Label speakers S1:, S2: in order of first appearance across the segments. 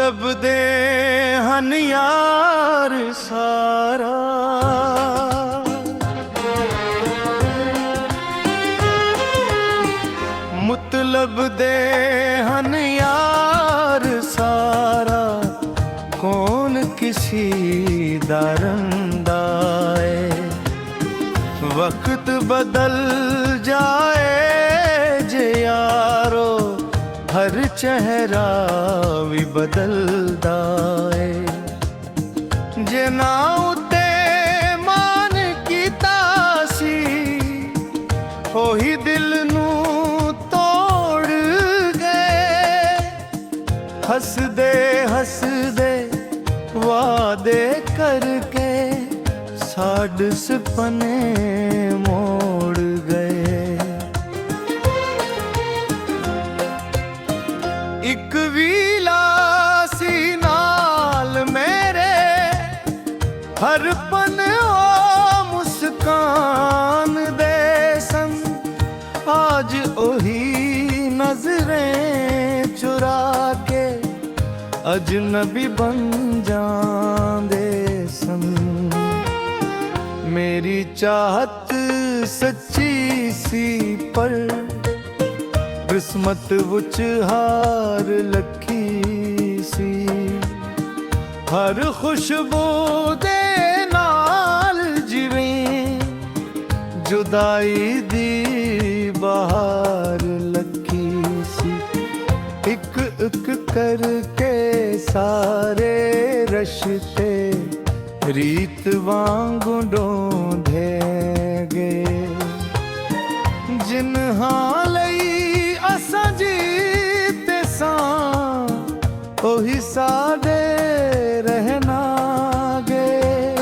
S1: ਲੱਭਦੇ ਹਨ ਯਾਰ ਸਾਰਾ, ਮੁੱਤ ਲੱਭਦੇ ਹਨ ਯਾਰ ਸਾਰਾ, ਕੌਣ ਕਿਸੀ ਦਾ ਰੰਦਾ ਏ। ਵਕਤ ਬਦਲ ਜਾਏ ਜੇ ਯਾਰੋ, ਹਰ ਚਿਹਰਾ ਵੀ ਬਦਲਦਾ ਏ। ਜੇ ਨਾ ਉਤੇ ਮਾਨ ਕੀਤਾ ਸੀ, ਉਹੀ ਦਿਲ ਨੂੰ ਤੋੜ ਗਏ। ਹੱਸਦੇ ਹੱਸਦੇ ਵਾਦੇ ਕਰਕੇ ਸਾਡ ਸੁਪਨੇ ਮੋੜ ਗਏ। ਇੱਕ ਵੀ ਲਾਸੀ ਨਾਲ ਮੇਰੇ, ਹਰ ਪਨ ਉਹ ਮੁਸਕਾਨ ਦੇ ਸਨ। ਅੱਜ ਉਹੀ ਨਜ਼ਰੇ ਚੁਰਾ ਕੇ ਅਜਨਬੀ ਬਣ ਜਾਂਦੇ ਸਨ। ਮੇਰੀ ਚਾਹਤ ਸੱਚੀ ਸੀ ਪਰ ਕਿਸਮਤ ਵਿੱਚ ਹਾਰ ਲੱਖੀ ਸੀ। ਹਰ ਖੁਸ਼ਬੂ ਦੇ ਨਾਲ ਜਿਵੇਂ ਜੁਦਾਈ ਦੀ ਬਹਾਰ ਲੱਗੀ ਸੀ। ਇੱਕ ਇੱਕ ਕਰਕੇ ਸਾਰੇ ਰਸ਼ਤੇ ਰੀਤ ਵਾਂਗੂ ਢੋਂਦੇ ਗਏ। ਜਿਨ੍ਹਾਂ ਲਈ ਅਸਾਂ ਜੀਤੇ ਸਾਂ, ਉਹੀ ਸਾਡੇ ਰਹਿਣਾ ਗਏ।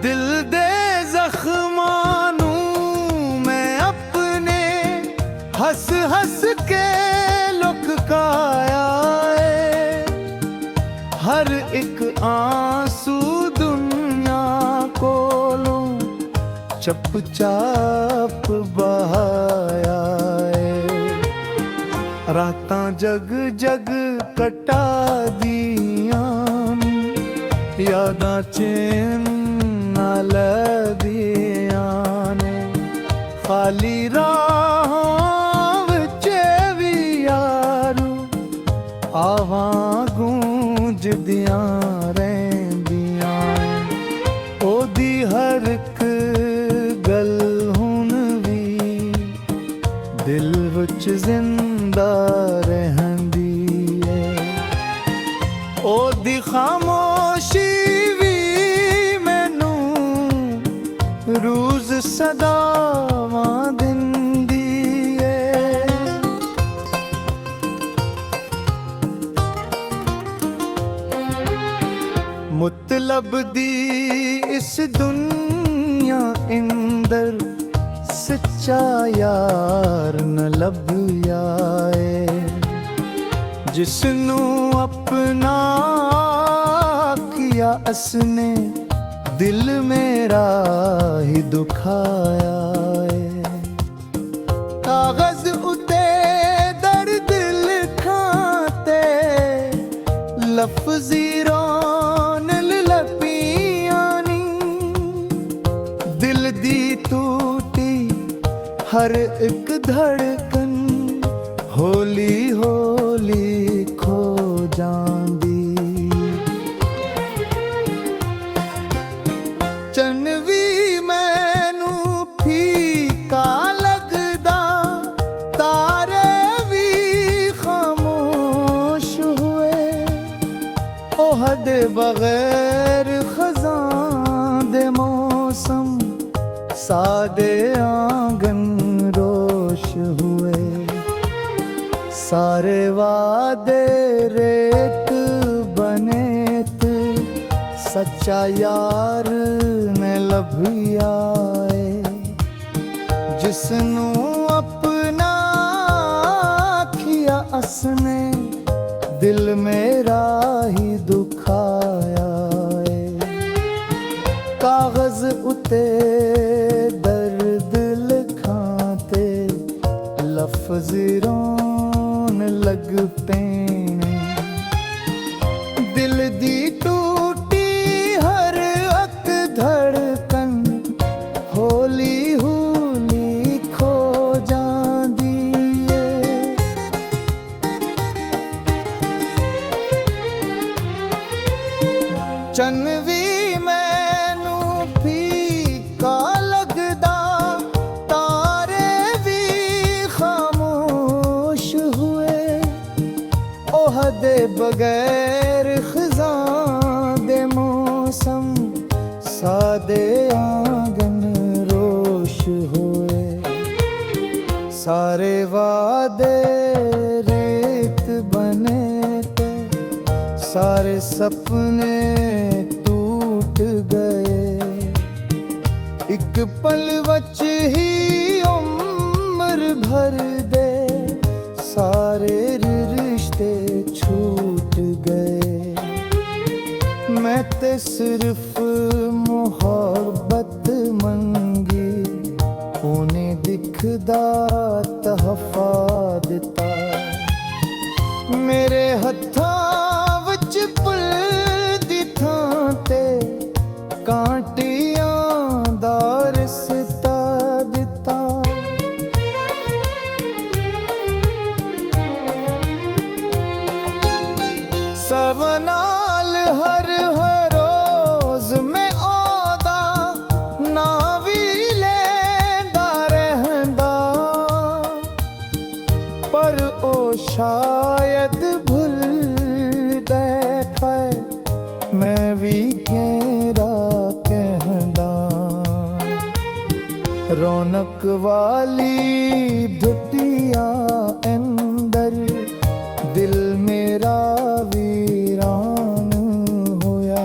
S1: ਦਿਲ ਦੇ ਜ਼ਖਮਾਂ ਨੂੰ ਮੈਂ ਆਪਣੇ ਹੱਸ ਹੱਸ ਕੇ ਲੁਕਾਇਆ ਏ। ਹਰ ਇੱਕ ਆਂਸੂ ਦੁਨੀਆ ਕੋਲੋਂ ਚੱਪ ਚਾਪ ਬਹਾਇਆ ਏ। ਰਾਤਾਂ ਜਗ ਜਗ ਕਟਾ ਦੀਆਂ, ਯਾਦਾਂ ਚੈਨ ਨਾਲ ਦੀਆਂ ਨੇ। ਖਾਲੀ ਰਾਹਾਂ ਵਿੱਚ ਵੀ ਯਾਰੂ ਆਵਾਂ ਗੂੰਜਦੀਆਂ ਰਹਿੰਦੀਆਂ। ਉਹਦੀ ਹਰ ਇੱਕ ਗੱਲ ਹੁਣ ਵੀ ਦਿਲ ਵਿੱਚ ਜ਼ਿੰਦਾ ਰਹਿੰਦੀ ਏ। ਉਹਦੀ ਖਾਮੋਸ਼ੀ ਵੀ ਮੈਨੂੰ ਰੋਜ਼ ਸਦਾਵਾਂ ਦਿੰਦੀ ਏ। ਮੁਤਲਬ ਦੀ ਇਸ ਦੁਨੀਆ ਇੰਦਰ ਸੱਚਾ ਯਾਰ ਨ ਲੱਭਿਆ ਏ। ਜਿਸਨੂੰ ਆਪਣਾ ਆਖਿਆ ਅਸਨੇ, ਦਿਲ ਮੇਰਾ ਹੀ ਦੁਖਾਇਆ ਏ। ਕਾਗਜ਼ ਉਤੇ ਦਰਦ ਲਿਖਾਂ ਤੇ ਲਫ਼ਜ਼ੀ ਰੋਣ ਲੱਪੀਆਂ ਨੀ। ਦਿਲ ਦੀ ਟੂਟੀ ਹਰ ਇੱਕ ਧੜਕਨ ਹੌਲੀ ਹੌਲੀ ਖੋ ਜਾਂਦੀ। ਚੰਨ ਵੀ ਮੈਨੂੰ ਫੀਕਾ ਲੱਗਦਾ, ਤਾਰੇ ਵੀ ਖਾਮੋਸ਼ ਹੋਏ। ਉਹ ਦੇ ਬਗੈਰ ਖਜ਼ਾਂ ਦੇ ਮੌਸਮ ਸਾਦੇ ਆਂਗਨ ਰੋਸ਼ ਹੋਏ। ਸਾਰੇ ਵਾਦੇ ਰੇਤ ਬਨੇ ਤੇ ਸੱਚਾ ਯਾਰ ਨੇ ਲੱਭਿਆ ਏ। ਜਿਸਨੂੰ ਆਪਣਾ ਆਖਿਆ ਅਸਨੇ, ਦਿਲ ਮੇਰਾ ਹੀ ਦੁਖਾਇਆ ਏ। ਕਾਗਜ਼ ਉਤੇ ਦਰਦ ਲਿਖਾਂ ਤੇ लफ्ज रोन लग पैने। दिल दी टूटी हर अक धड़कन होली होली खो जांदी है। चन भी मैनू फीका लगदा, तारे भी खामोश हुए। ओह दे बगैर खिज़ां दे मौसम, सादे आंगन रोश हुए। सारे वादे रेत बने थे, सारे सपने टूट गए। एक पल वच ही उम्र भर दे सारे रिश्ते छूट गए। मैं ते सिर्फ मोहब्बत मंगी, उन्हें दिखदा तहफा दिता। मेरे हत्थां विच पुल दी थां ते कांटियां दा रिश्ता दिता। सवनाल हर रोज में औदा, ना भी लेंदा रहंदा। पर ओ शायद भुल बैठा, मैं भी केरा कहंदा। रौनक वाली धुटिया अंदर, दिल मेरा वीरान होया।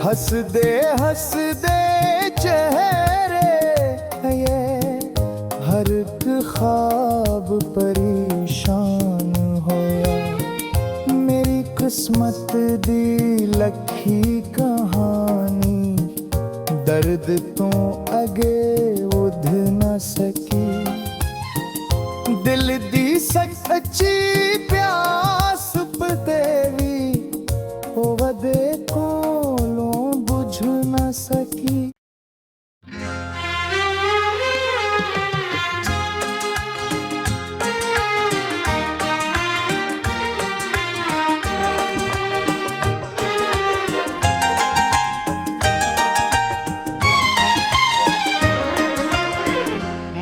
S1: हसदे हसदे चेहरे ये, हर एक ख्वाब परेशान होया। मेरी किस्मत दी लखी कहानी, दर्द तो अगे उध न सकी। दिल दी सच्ची प्यास देवी, ओ वदे कोलों बुझ न सकी।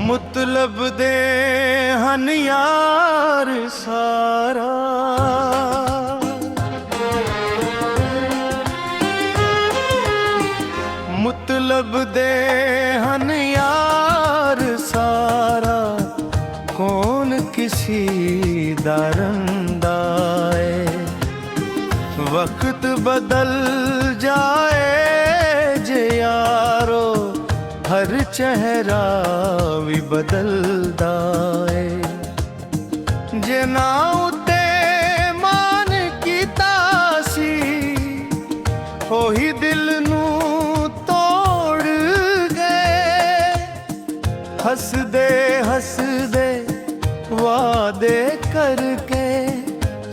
S1: मतलब दे हन यार सारा, मतलब दे हन यार सारा। कौन किसी दरंदा है, वक्त बदल जाए जे यारो, हर चेहरा भी बदलदा है। जे ना उते मान कीता सी, ओही दिल नू तोड़ गए। हसदे हसदे वादे करके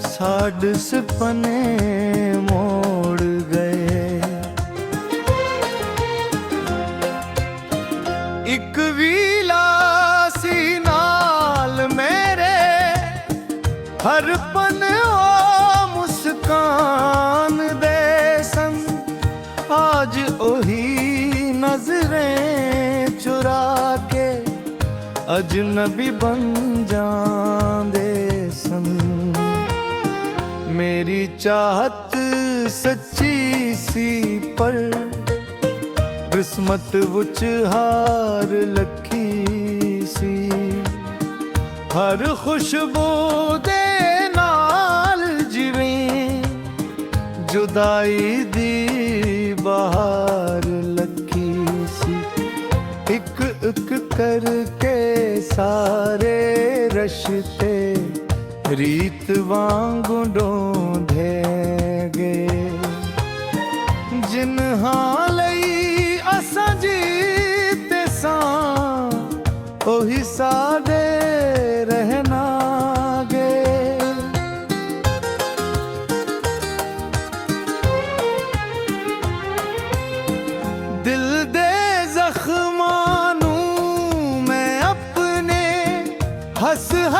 S1: साड सपने मोड़ गए। एक विलासी नाल मेरे हर पन ओ मुस्कान दे संग। आज ओही नजरें चुरा के अजनबी बन जांदे सन। मेरी चाहत सच्ची सी पर किस्मत विच हार लखी सी। हर खुशबू दे नाल जिवें जुदाई दी बहार लखी सी। एक एक करके सारे रश्ते रीत वांगू ढूंढे गए। जिन्हां लई असां जीते सां ओही साडे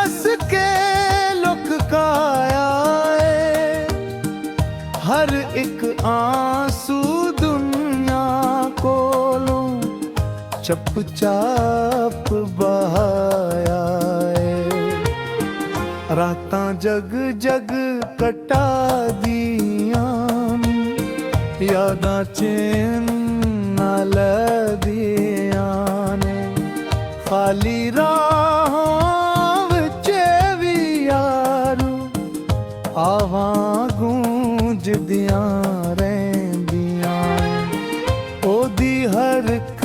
S1: हंस के लुकाया है हर एक आंसू दुनिया कोलों चप चाप बहाया है रातां जग जग कटा दियां यादां चैन नाल दियां ने खाली राहों विच भी यारू आवां गूंजदियां रहिंदियां ओदी हर एक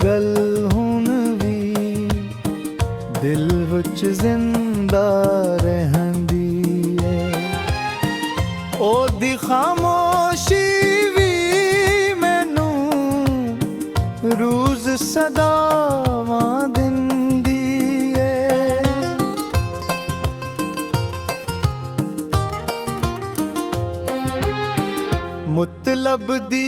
S1: गल हुण भी दिल विच जिंदा रहंदी है ओदी खामोशी भी मैनू रूज़ सदावां दिंदी है मुतलब दी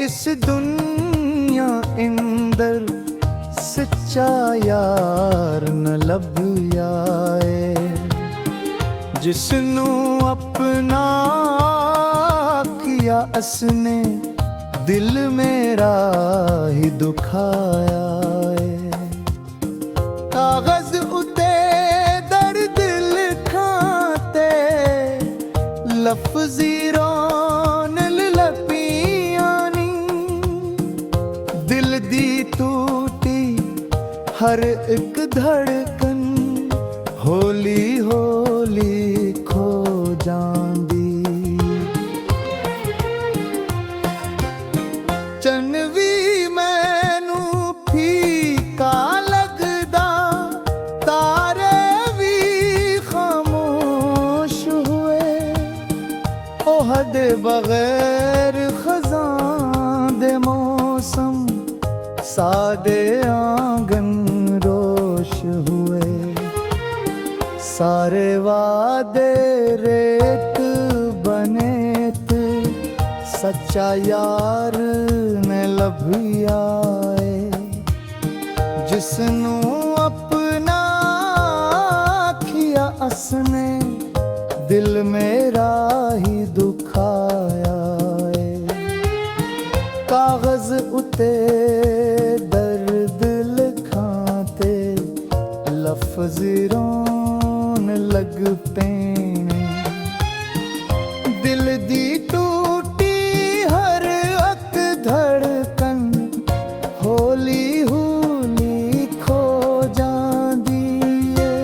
S1: इस दुनिया इंदर सच्चा यार न लभया है जिसनू अपना किया असने दिल मेरा ही दुखाया है कागज उते दर्द लिखाते लफ्ज़ी रोन लपियां नी दिल दी टूटी हर एक धड़कन होली होली खो जांदी चन भी मैनू फीका लगदा तारे भी खामोश हुए ओह दे बगैर खज़ां दे मौसम सादे आंगन रोश हुए सारे वादे रेत बने थे सच्चा यार ने लभिया जिसनू अपना किया असने दिल मेरा ही दुखाया कागज उते दर्द लिखाते लफ्ज़ रोन लग पैने दिल दी टूटी हर एक धड़कन होली होली खो जांदी है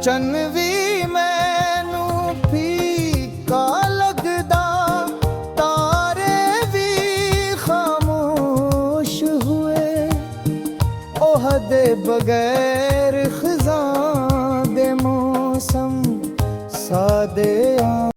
S1: चन भी मैनू फीका लगदा तारे भी खामोश हुए ओह दे बगैर